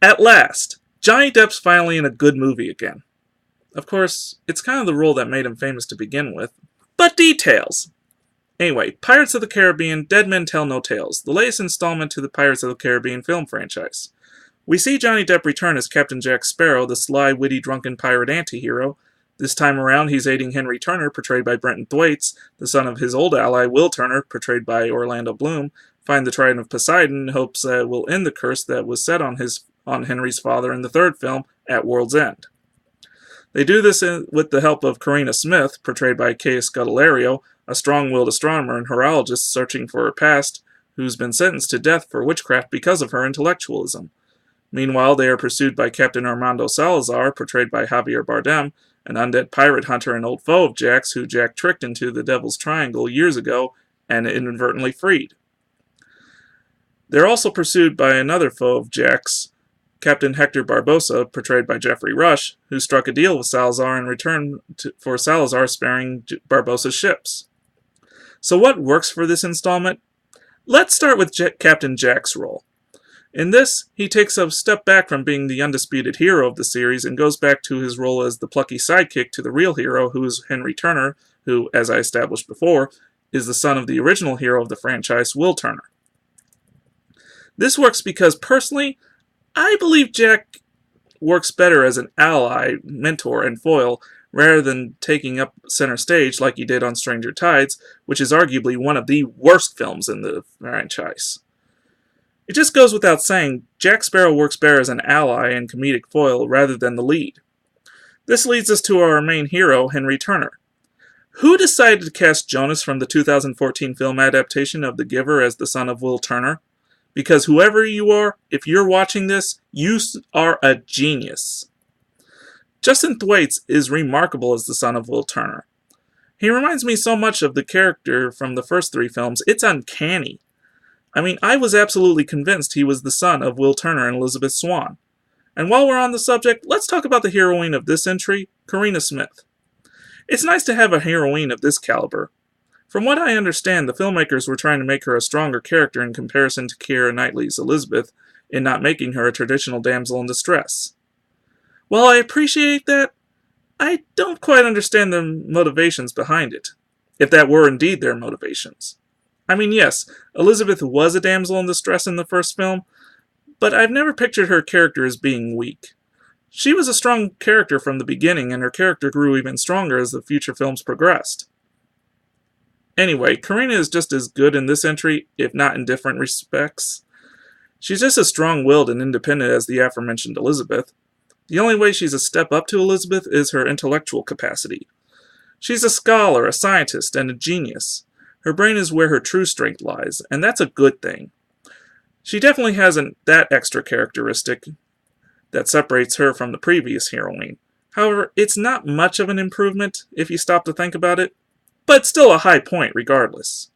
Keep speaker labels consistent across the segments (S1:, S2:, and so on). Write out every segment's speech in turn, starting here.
S1: At last, Johnny Depp's finally in a good movie again. Of course, it's kind of the role that made him famous to begin with. But details! Anyway, Pirates of the Caribbean, Dead Men Tell No Tales, the latest installment to the Pirates of the Caribbean film franchise. We see Johnny Depp return as Captain Jack Sparrow, the sly, witty, drunken pirate anti-hero. This time around, he's aiding Henry Turner, portrayed by Brenton Thwaites, the son of his old ally Will Turner, portrayed by Orlando Bloom, find the Trident of Poseidon in hopes that it will end the curse that was set on Henry's father in the third film, At World's End. They do this with the help of Karina Smith, portrayed by Kay Scodelario, a strong-willed astronomer and horologist searching for her past, who's been sentenced to death for witchcraft because of her intellectualism. Meanwhile, they are pursued by Captain Armando Salazar, portrayed by Javier Bardem, an undead pirate hunter and old foe of Jack's who Jack tricked into the Devil's Triangle years ago and inadvertently freed. They're also pursued by another foe of Jack's, Captain Hector Barbosa, portrayed by Jeffrey Rush, who struck a deal with Salazar in return for Salazar sparing Barbosa's ships. So what works for this installment? Let's start with Captain Jack's role. In this, he takes a step back from being the undisputed hero of the series and goes back to his role as the plucky sidekick to the real hero, who is Henry Turner, who, as I established before, is the son of the original hero of the franchise, Will Turner. This works because, personally, I believe Jack works better as an ally, mentor, and foil, rather than taking up center stage like he did on Stranger Tides, which is arguably one of the worst films in the franchise. It just goes without saying, Jack Sparrow works better as an ally and comedic foil rather than the lead. This leads us to our main hero, Henry Turner. Who decided to cast Jonas from the 2014 film adaptation of The Giver as the son of Will Turner? Because whoever you are, if you're watching this, you are a genius. Justin Thwaites is remarkable as the son of Will Turner. He reminds me so much of the character from the first three films, it's uncanny. I mean, I was absolutely convinced he was the son of Will Turner and Elizabeth Swann. And while we're on the subject, let's talk about the heroine of this entry, Karina Smith. It's nice to have a heroine of this caliber. From what I understand, the filmmakers were trying to make her a stronger character in comparison to Keira Knightley's Elizabeth, in not making her a traditional damsel in distress. While I appreciate that, I don't quite understand the motivations behind it, if that were indeed their motivations. I mean, yes, Elizabeth was a damsel in distress in the first film, but I've never pictured her character as being weak. She was a strong character from the beginning, and her character grew even stronger as the future films progressed. Anyway, Karina is just as good in this entry, if not in different respects. She's just as strong-willed and independent as the aforementioned Elizabeth. The only way she's a step up to Elizabeth is her intellectual capacity. She's a scholar, a scientist, and a genius. Her brain is where her true strength lies, and that's a good thing. She definitely hasn't that extra characteristic that separates her from the previous heroine. However, it's not much of an improvement if you stop to think about it, but still a high point regardless.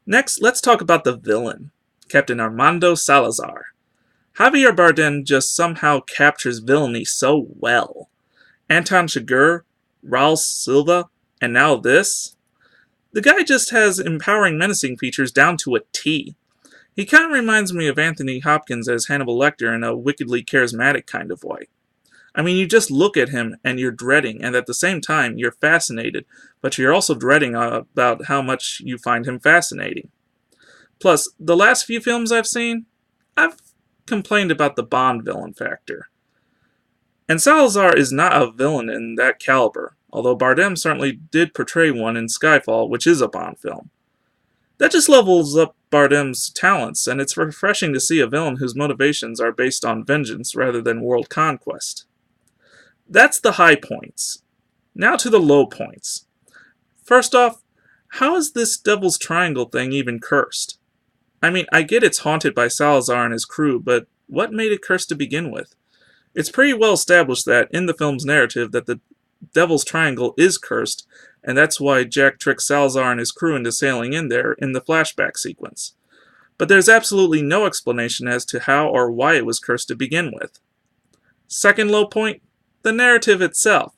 S1: Next, let's talk about the villain, Captain Armando Salazar. Javier Bardem just somehow captures villainy so well. Anton Chigurh, Raul Silva, and now this? The guy just has empowering menacing features down to a T. He kind of reminds me of Anthony Hopkins as Hannibal Lecter in a wickedly charismatic kind of way. I mean, you just look at him and you're dreading, and at the same time you're fascinated, but you're also dreading about how much you find him fascinating. Plus, the last few films I've seen, I've complained about the Bond villain factor. And Salazar is not a villain in that caliber, although Bardem certainly did portray one in Skyfall, which is a Bond film. That just levels up Bardem's talents, and it's refreshing to see a villain whose motivations are based on vengeance rather than world conquest. That's the high points. Now to the low points. First off, how is this Devil's Triangle thing even cursed? I mean, I get it's haunted by Salazar and his crew, but what made it cursed to begin with? It's pretty well established that, in the film's narrative, that the Devil's Triangle is cursed, and that's why Jack tricks Salazar and his crew into sailing in there in the flashback sequence. But there's absolutely no explanation as to how or why it was cursed to begin with. Second low point, the narrative itself.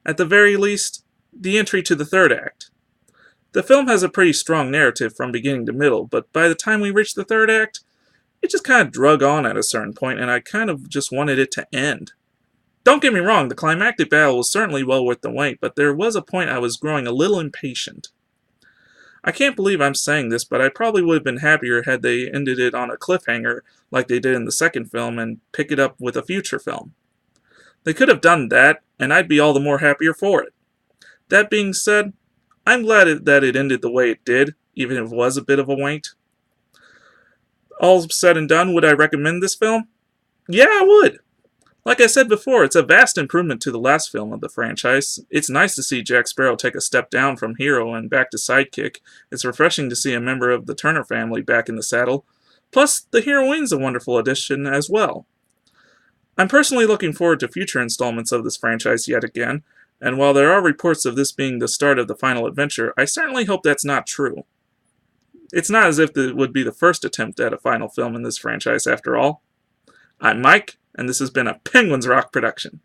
S1: At the very least, the entry to the third act. The film has a pretty strong narrative from beginning to middle, but by the time we reach the third act, it just kind of drug on at a certain point, and I kind of just wanted it to end. Don't get me wrong, the climactic battle was certainly well worth the wait, but there was a point I was growing a little impatient. I can't believe I'm saying this, but I probably would have been happier had they ended it on a cliffhanger like they did in the second film and pick it up with a future film. They could have done that, and I'd be all the more happier for it. That being said, I'm glad that it ended the way it did, even if it was a bit of a wait. All said and done, would I recommend this film? Yeah, I would. Like I said before, it's a vast improvement to the last film of the franchise. It's nice to see Jack Sparrow take a step down from hero and back to sidekick. It's refreshing to see a member of the Turner family back in the saddle. Plus, the heroine's a wonderful addition as well. I'm personally looking forward to future installments of this franchise yet again, and while there are reports of this being the start of the final adventure, I certainly hope that's not true. It's not as if it would be the first attempt at a final film in this franchise after all. I'm Mike, and this has been a Penguins Rock production.